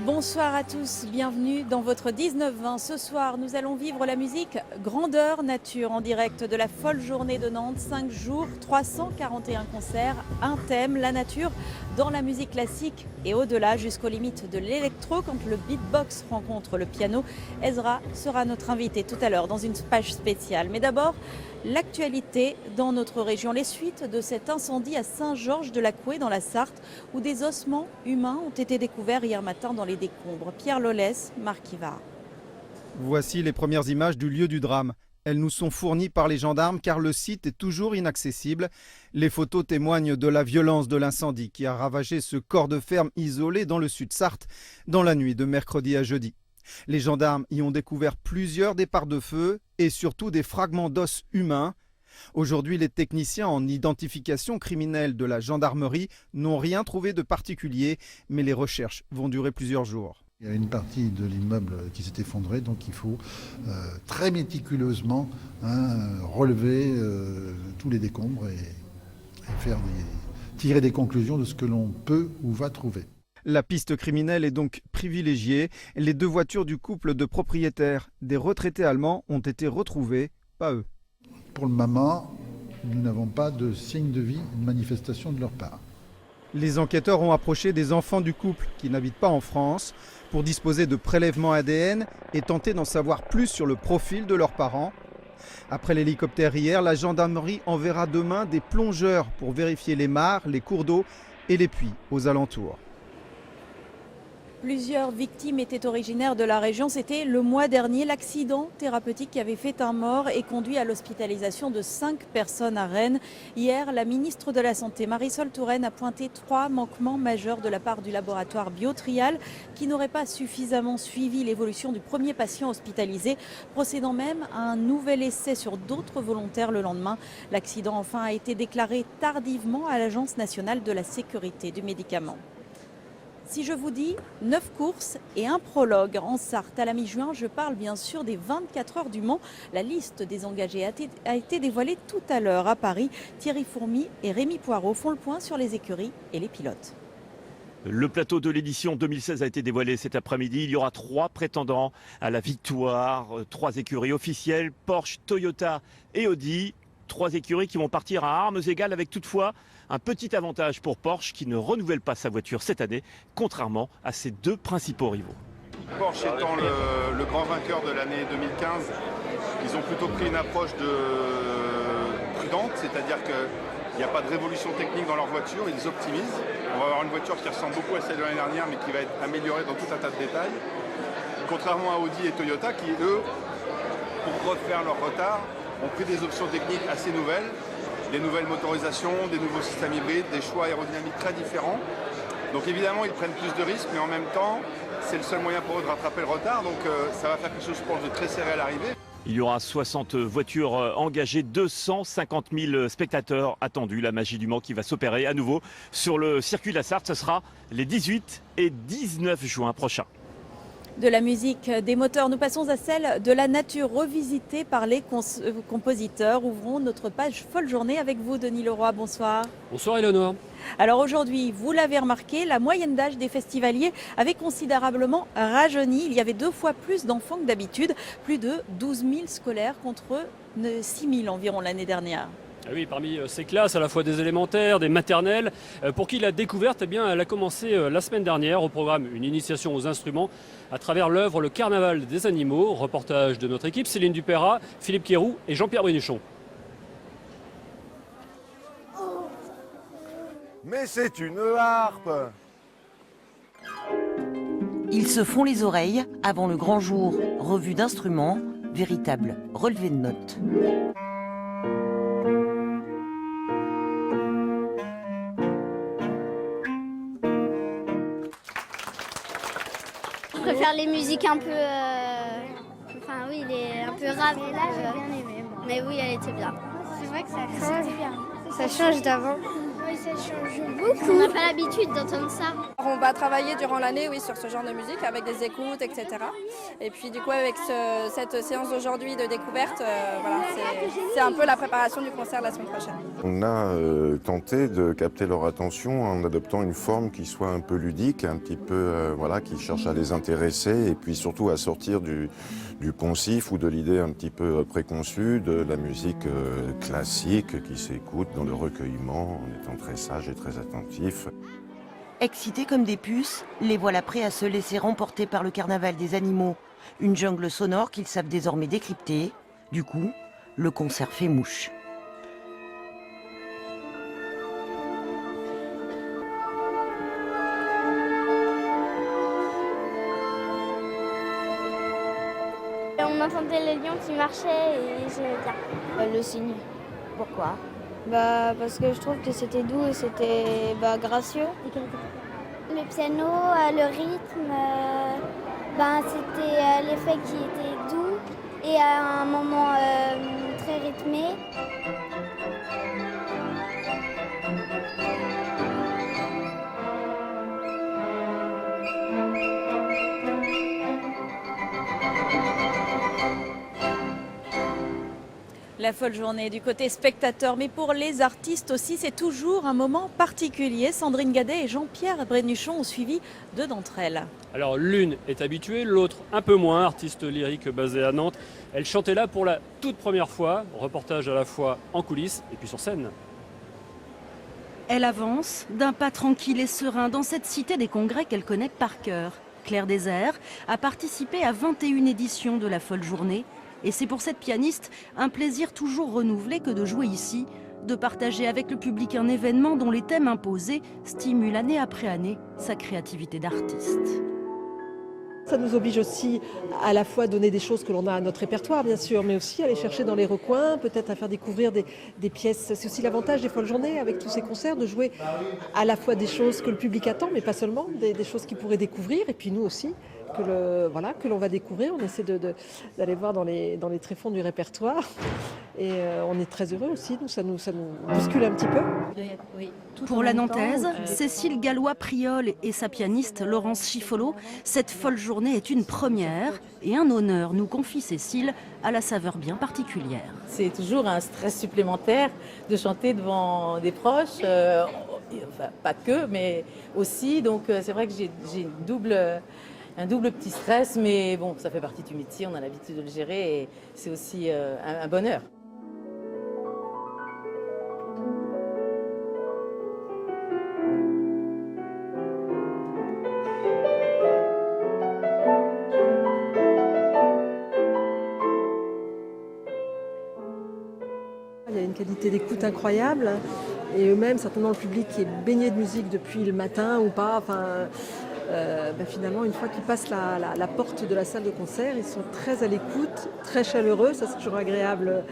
Bonsoir à tous, bienvenue dans votre 19-20. Ce soir, nous allons vivre la musique Grandeur Nature en direct de la folle journée de Nantes. 5 jours, 341 concerts, un thème, la nature, dans la musique classique et au-delà, jusqu'aux limites de l'électro. Quand le beatbox rencontre le piano, Ezra sera notre invité tout à l'heure dans une page spéciale. Mais d'abord, l'actualité dans notre région, les suites de cet incendie à Saint-Georges-de-la-Couée dans la Sarthe, où des ossements humains ont été découverts hier matin dans les décombres. Pierre Lolès, Marc Ivard. Voici les premières images du lieu du drame. Elles nous sont fournies par les gendarmes car le site est toujours inaccessible. Les photos témoignent de la violence de l'incendie qui a ravagé ce corps de ferme isolé dans le sud Sarthe dans la nuit de mercredi à jeudi. Les gendarmes y ont découvert plusieurs départs de feu et surtout des fragments d'os humains. Aujourd'hui, les techniciens en identification criminelle de la gendarmerie n'ont rien trouvé de particulier, mais les recherches vont durer plusieurs jours. Il y a une partie de l'immeuble qui s'est effondrée, donc il faut très méticuleusement relever tous les décombres et tirer des conclusions de ce que l'on peut ou va trouver. La piste criminelle est donc privilégiée. Les 2 voitures du couple de propriétaires des retraités allemands ont été retrouvées, pas eux. Pour le moment, nous n'avons pas de signe de vie, de manifestation de leur part. Les enquêteurs ont approché des enfants du couple qui n'habitent pas en France pour disposer de prélèvements ADN et tenter d'en savoir plus sur le profil de leurs parents. Après l'hélicoptère hier, la gendarmerie enverra demain des plongeurs pour vérifier les mares, les cours d'eau et les puits aux alentours. Plusieurs victimes étaient originaires de la région. C'était le mois dernier l'accident thérapeutique qui avait fait un mort et conduit à l'hospitalisation de 5 personnes à Rennes. Hier, la ministre de la Santé, Marisol Touraine, a pointé 3 manquements majeurs de la part du laboratoire Biotrial qui n'aurait pas suffisamment suivi l'évolution du premier patient hospitalisé, procédant même à un nouvel essai sur d'autres volontaires le lendemain. L'accident, enfin, a été déclaré tardivement à l'Agence nationale de la sécurité du médicament. Si je vous dis 9 courses et un prologue en Sarthe à la mi-juin, je parle bien sûr des 24 heures du Mans. La liste des engagés a été dévoilée tout à l'heure à Paris. Thierry Fourmy et Rémi Poirot font le point sur les écuries et les pilotes. Le plateau de l'édition 2016 a été dévoilé cet après-midi. Il y aura 3 prétendants à la victoire, 3 écuries officielles, Porsche, Toyota et Audi. 3 écuries qui vont partir à armes égales avec toutefois un petit avantage pour Porsche qui ne renouvelle pas sa voiture cette année, contrairement à ses 2 principaux rivaux. Porsche étant le grand vainqueur de l'année 2015, ils ont plutôt pris une approche prudente, c'est-à-dire qu'il n'y a pas de révolution technique dans leur voiture, ils optimisent. On va avoir une voiture qui ressemble beaucoup à celle de l'année dernière mais qui va être améliorée dans tout un tas de détails. Contrairement à Audi et Toyota qui, eux, pour refaire leur retard, ont pris des options techniques assez nouvelles, des nouvelles motorisations, des nouveaux systèmes hybrides, des choix aérodynamiques très différents. Donc évidemment, ils prennent plus de risques, mais en même temps, c'est le seul moyen pour eux de rattraper le retard. Donc ça va faire quelque chose, je pense, de très serré à l'arrivée. Il y aura 60 voitures engagées, 250 000 spectateurs attendus. La magie du Mans qui va s'opérer à nouveau sur le circuit de la Sarthe. Ce sera les 18 et 19 juin prochains. De la musique, des moteurs, nous passons à celle de la nature revisitée par les compositeurs. Ouvrons notre page folle journée avec vous, Denis Leroy. Bonsoir. Bonsoir Eleonore. Alors aujourd'hui, vous l'avez remarqué, la moyenne d'âge des festivaliers avait considérablement rajeuni. Il y avait 2 fois plus d'enfants que d'habitude, plus de 12 000 scolaires contre 6 000 environ l'année dernière. Ah oui, parmi ces classes, à la fois des élémentaires, des maternelles, pour qui la découverte, elle a commencé la semaine dernière. Au programme, une initiation aux instruments à travers l'œuvre Le Carnaval des animaux. Reportage de notre équipe, Céline Dupérat, Philippe Quéroux et Jean-Pierre Brinuchon. Mais c'est une harpe! Ils se font les oreilles avant le grand jour. Revue d'instruments, véritable relevé de notes. Je préfère les musiques un peu... Enfin oui, il est un peu rap. Mais là, j'ai bien aimé. Moi. Mais oui, elle était bien. C'est vrai que c'était bien. Ça change d'avant. Oui, ça change beaucoup. On n'a pas l'habitude d'entendre ça. On va travailler durant l'année, oui, sur ce genre de musique avec des écoutes, etc. Et puis du coup, avec cette séance d'aujourd'hui de découverte, voilà, c'est un peu la préparation du concert de la semaine prochaine. On a tenté de capter leur attention en adoptant une forme qui soit un peu ludique, un petit peu, voilà, qui cherche à les intéresser et puis surtout à sortir du poncif ou de l'idée un petit peu préconçue de la musique classique qui s'écoute dans le recueillement en étant très sage et très attentif. Excités comme des puces, les voilà prêts à se laisser remporter par le carnaval des animaux. Une jungle sonore qu'ils savent désormais décrypter. Du coup, le concert fait mouche. On entendait les lions qui marchaient et j'aimais bien. Le cygne. Pourquoi? Parce que je trouve que c'était doux et c'était gracieux. Le piano, le rythme, c'était l'effet qui était doux et à un moment très rythmé. La folle journée du côté spectateur, mais pour les artistes aussi, c'est toujours un moment particulier. Sandrine Gadet et Jean-Pierre Brénuchon ont suivi 2 d'entre elles. Alors l'une est habituée, l'autre un peu moins, artiste lyrique basée à Nantes. Elle chantait là pour la toute première fois, reportage à la fois en coulisses et puis sur scène. Elle avance d'un pas tranquille et serein dans cette cité des congrès qu'elle connaît par cœur. Claire Désert a participé à 21 éditions de la folle journée. Et c'est pour cette pianiste un plaisir toujours renouvelé que de jouer ici, de partager avec le public un événement dont les thèmes imposés stimulent année après année sa créativité d'artiste. Ça nous oblige aussi à la fois à donner des choses que l'on a à notre répertoire, bien sûr, mais aussi à aller chercher dans les recoins, peut-être à faire découvrir des pièces. C'est aussi l'avantage des folles journées avec tous ces concerts, de jouer à la fois des choses que le public attend, mais pas seulement, des choses qu'il pourrait découvrir, et puis nous aussi, que l'on va découvrir. On essaie d'aller voir dans les tréfonds du répertoire. Et on est très heureux aussi, ça nous bouscule un petit peu. Pour la Nantaise, Cécile Gallois-Priol et sa pianiste Laurence Chiffolo, cette folle journée est une première et un honneur, nous confie Cécile, à la saveur bien particulière. C'est toujours un stress supplémentaire de chanter devant des proches, enfin, pas que, mais aussi. Donc c'est vrai que j'ai un double petit stress, mais bon, ça fait partie du métier, on a l'habitude de le gérer et c'est aussi un bonheur. Il y a une qualité d'écoute incroyable et eux-mêmes, certainement le public qui est baigné de musique depuis le matin ou pas, enfin, finalement une fois qu'ils passent la porte de la salle de concert, ils sont très à l'écoute, très chaleureux, ça c'est toujours agréable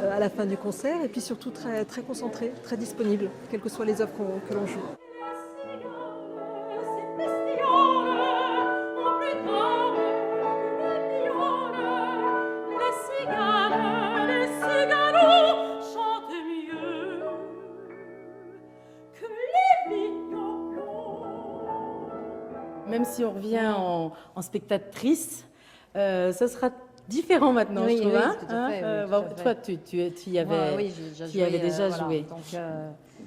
à la fin du concert et puis surtout très, très concentrés, très disponibles, quelles que soient les œuvres que l'on joue. Même si on revient en spectatrice, ça sera différent maintenant, oui, je trouve. Oui, hein, tout à fait, hein, oui, tout à toi, fait. tu y avais, tu y avais déjà joué. Donc,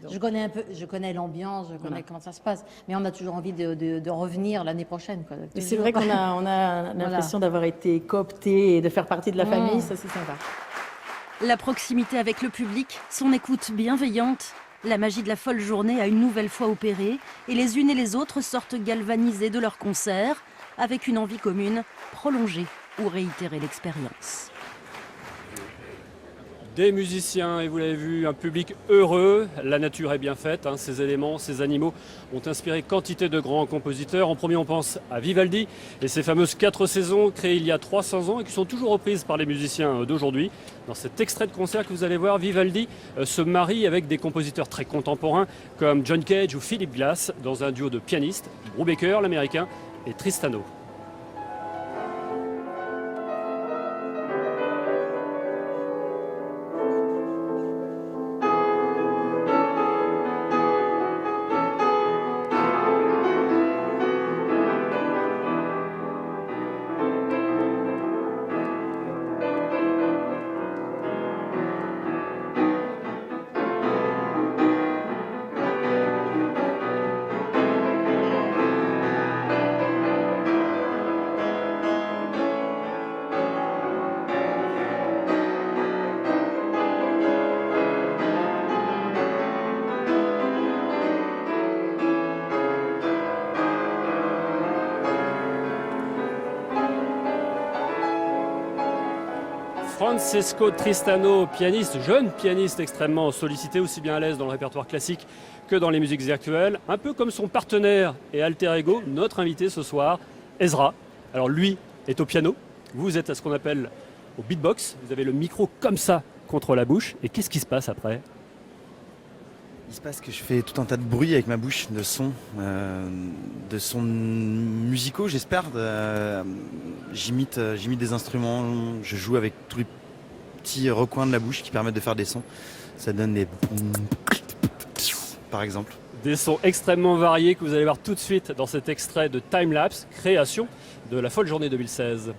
je connais l'ambiance, je connais comment ça se passe. Mais on a toujours envie de revenir l'année prochaine. Et c'est vrai qu'on a l'impression d'avoir été coopté et de faire partie de la famille, ça c'est sympa. La proximité avec le public, son écoute bienveillante. La magie de la folle journée a une nouvelle fois opéré et les unes et les autres sortent galvanisées de leur concert avec une envie commune, prolonger ou réitérer l'expérience. Des musiciens, et vous l'avez vu, un public heureux. La nature est bien faite, hein, ces éléments, ces animaux ont inspiré quantité de grands compositeurs. En premier, on pense à Vivaldi et ses fameuses 4 saisons créées il y a 300 ans et qui sont toujours reprises par les musiciens d'aujourd'hui. Dans cet extrait de concert que vous allez voir, Vivaldi se marie avec des compositeurs très contemporains comme John Cage ou Philip Glass dans un duo de pianistes, Brubaker, l'américain, et Tristano. Francesco Tristano, pianiste, jeune pianiste extrêmement sollicité, aussi bien à l'aise dans le répertoire classique que dans les musiques actuelles, un peu comme son partenaire et alter ego, notre invité ce soir, Ezra. Alors lui est au piano, vous êtes à ce qu'on appelle au beatbox, vous avez le micro comme ça contre la bouche, et qu'est-ce qui se passe après ? Il se passe que je fais tout un tas de bruit avec ma bouche, de sons musicaux j'espère. J'imite des instruments, je joue avec tous les petits recoins de la bouche qui permettent de faire des sons. Ça donne des... par exemple. Des sons extrêmement variés que vous allez voir tout de suite dans cet extrait de Time Lapse, création de la folle journée 2016.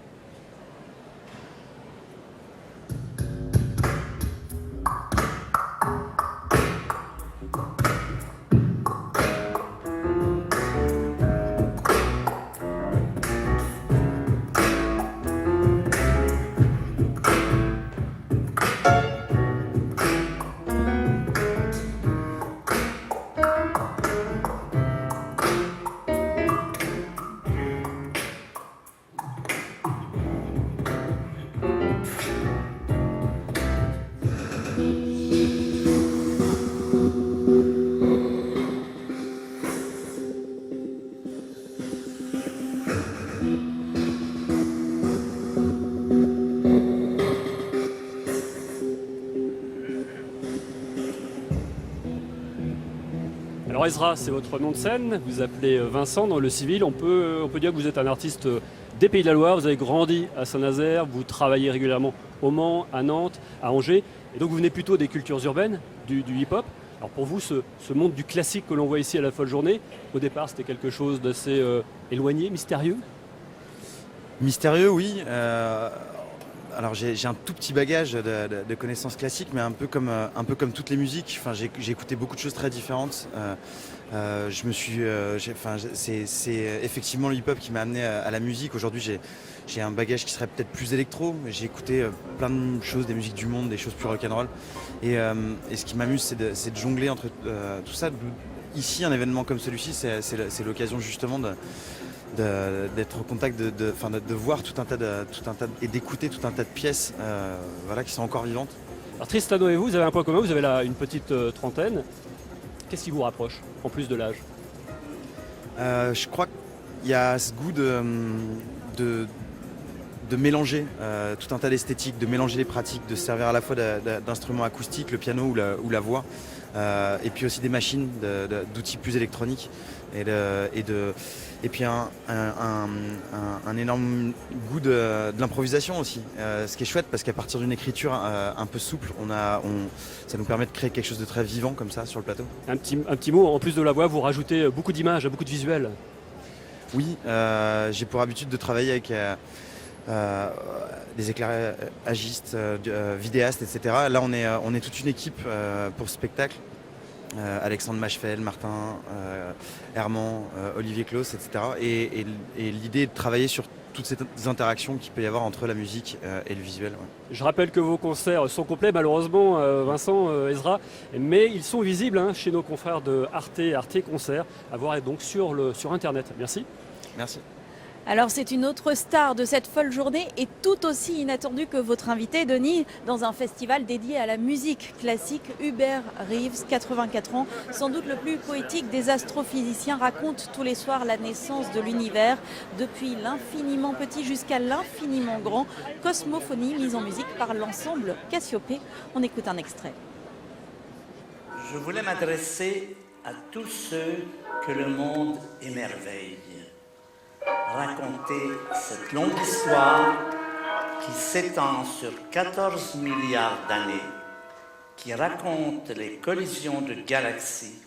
Alors Ezra, c'est votre nom de scène, vous appelez Vincent dans le civil, on peut dire que vous êtes un artiste des Pays de la Loire, vous avez grandi à Saint-Nazaire, vous travaillez régulièrement au Mans, à Nantes, à Angers, et donc vous venez plutôt des cultures urbaines, du hip-hop. Alors pour vous, ce monde du classique que l'on voit ici à la folle journée, au départ c'était quelque chose d'assez éloigné, mystérieux ? Mystérieux, oui. Alors j'ai un tout petit bagage de connaissances classiques, mais un peu comme toutes les musiques. Enfin, j'ai écouté beaucoup de choses très différentes. C'est effectivement le hip-hop qui m'a amené à la musique. Aujourd'hui, j'ai un bagage qui serait peut-être plus électro, mais j'ai écouté plein de choses, des musiques du monde, des choses plus rock'n'roll. Et ce qui m'amuse, c'est de jongler entre tout ça. Ici, un événement comme celui-ci, c'est l'occasion justement d'être au contact, de voir et d'écouter tout un tas de pièces qui sont encore vivantes. Alors Tristano et vous avez un point commun, vous avez là une petite trentaine. Qu'est-ce qui vous rapproche, en plus de l'âge ? Je crois qu'il y a ce goût de mélanger tout un tas d'esthétiques, de mélanger les pratiques, de se servir à la fois d'instruments acoustiques, le piano ou la voix, et puis aussi des machines, d'outils plus électroniques, et puis un énorme goût de l'improvisation aussi, ce qui est chouette parce qu'à partir d'une écriture un peu souple, ça nous permet de créer quelque chose de très vivant comme ça sur le plateau. Un petit mot, en plus de la voix, vous rajoutez beaucoup d'images, beaucoup de visuels. Oui, j'ai pour habitude de travailler avec des éclairagistes, vidéastes, etc. Là, on est toute une équipe pour ce spectacle. Alexandre Machefel, Martin Herman, Olivier Claus, etc. Et l'idée est de travailler sur toutes ces interactions qu'il peut y avoir entre la musique et le visuel. Ouais. Je rappelle que vos concerts sont complets, malheureusement, Vincent, Ezra, mais ils sont visibles chez nos confrères de Arte Concert, à voir donc sur Internet. Merci. Merci. Alors c'est une autre star de cette folle journée et tout aussi inattendue que votre invité Denis dans un festival dédié à la musique classique. Hubert Reeves, 84 ans, sans doute le plus poétique des astrophysiciens, raconte tous les soirs la naissance de l'univers, depuis l'infiniment petit jusqu'à l'infiniment grand. Cosmophonie mise en musique par l'ensemble Cassiopée. On écoute un extrait. Je voulais m'adresser à tous ceux que le monde émerveille. Raconter cette longue histoire qui s'étend sur 14 milliards d'années, qui raconte les collisions de galaxies,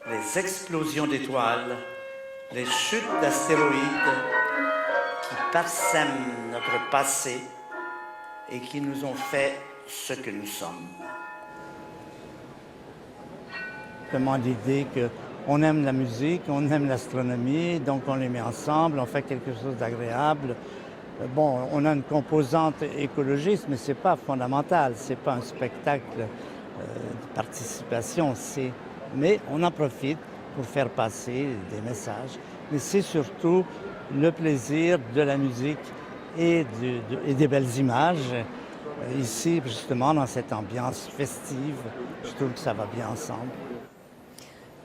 les explosions d'étoiles, les chutes d'astéroïdes, qui parsèment notre passé et qui nous ont fait ce que nous sommes. Vraiment l'idée qu'on aime la musique, on aime l'astronomie, donc on les met ensemble, on fait quelque chose d'agréable. Bon, on a une composante écologiste, mais ce n'est pas fondamental, ce n'est pas un spectacle de participation, mais on en profite pour faire passer des messages. Mais c'est surtout le plaisir de la musique et des belles images Ici, justement, dans cette ambiance festive, je trouve que ça va bien ensemble.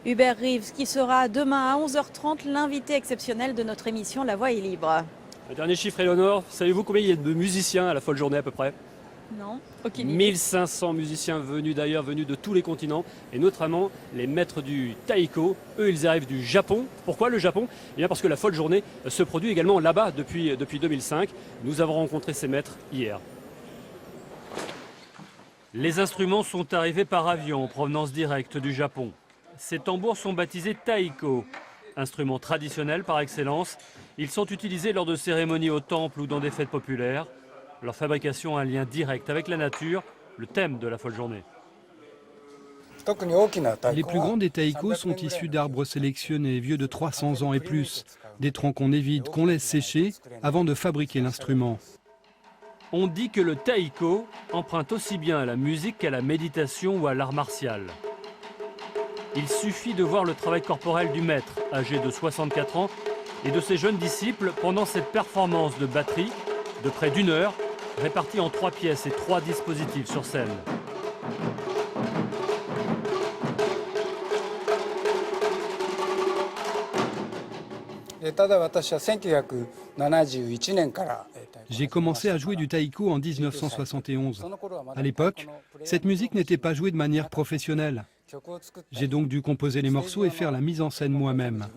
Hubert Reeves, qui sera demain à 11h30 l'invité exceptionnel de notre émission La Voix est libre. Un dernier chiffre, Éléonore, savez-vous combien il y a de musiciens à la folle journée à peu près? Non, aucune idée. 1500 musiciens venus d'ailleurs, venus de tous les continents, et notamment les maîtres du taiko. Eux, ils arrivent du Japon. Pourquoi le Japon? Eh bien parce que la folle journée se produit également là-bas depuis 2005. Nous avons rencontré ces maîtres hier. Les instruments sont arrivés par avion en provenance directe du Japon. Ces tambours sont baptisés taiko, instruments traditionnels par excellence. Ils sont utilisés lors de cérémonies au temple ou dans des fêtes populaires. Leur fabrication a un lien direct avec la nature, le thème de la folle journée. Les plus grands des taïkos sont issus d'arbres sélectionnés, vieux de 300 ans et plus. Des troncs qu'on évite, qu'on laisse sécher avant de fabriquer l'instrument. On dit que le taiko emprunte aussi bien à la musique qu'à la méditation ou à l'art martial. Il suffit de voir le travail corporel du maître, âgé de 64 ans, et de ses jeunes disciples pendant cette performance de batterie de près d'1 heure, répartie en 3 pièces et 3 dispositifs sur scène. J'ai commencé à jouer du taiko en 1971. À l'époque, cette musique n'était pas jouée de manière professionnelle. J'ai donc dû composer les morceaux et faire la mise en scène moi-même.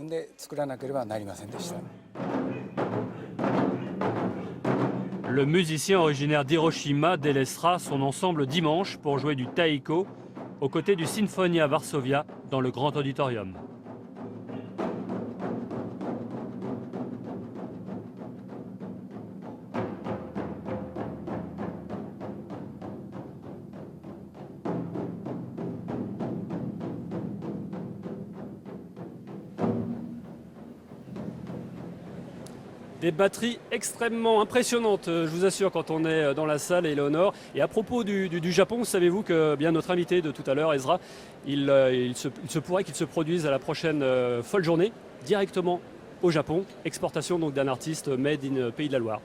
Le musicien originaire d'Hiroshima délaissera son ensemble dimanche pour jouer du taiko aux côtés du Sinfonia Varsovia dans le grand auditorium. Des batteries extrêmement impressionnantes, je vous assure, quand on est dans la salle, Éléonore. Et à propos du Japon, savez-vous que bien notre invité de tout à l'heure, Ezra, il se pourrait qu'il se produise à la prochaine folle journée directement au Japon. Exportation donc d'un artiste made in Pays de la Loire.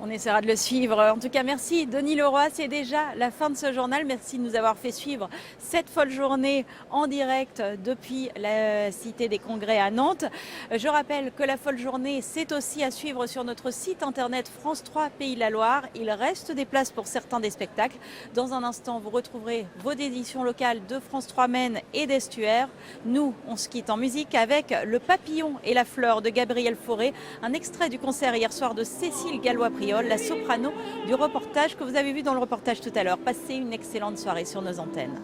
On essaiera de le suivre. En tout cas, merci Denis Leroy. C'est déjà la fin de ce journal. Merci de nous avoir fait suivre cette folle journée en direct depuis la Cité des Congrès à Nantes. Je rappelle que la folle journée, c'est aussi à suivre sur notre site internet France 3 Pays de la Loire. Il reste des places pour certains des spectacles. Dans un instant, vous retrouverez vos éditions locales de France 3 Maine et d'Estuaire. Nous, on se quitte en musique avec Le Papillon et la Fleur de Gabriel Fauré. Un extrait du concert hier soir de Cécile Gallois-Priol, la soprano du reportage que vous avez vu dans le reportage tout à l'heure. Passez une excellente soirée sur nos antennes.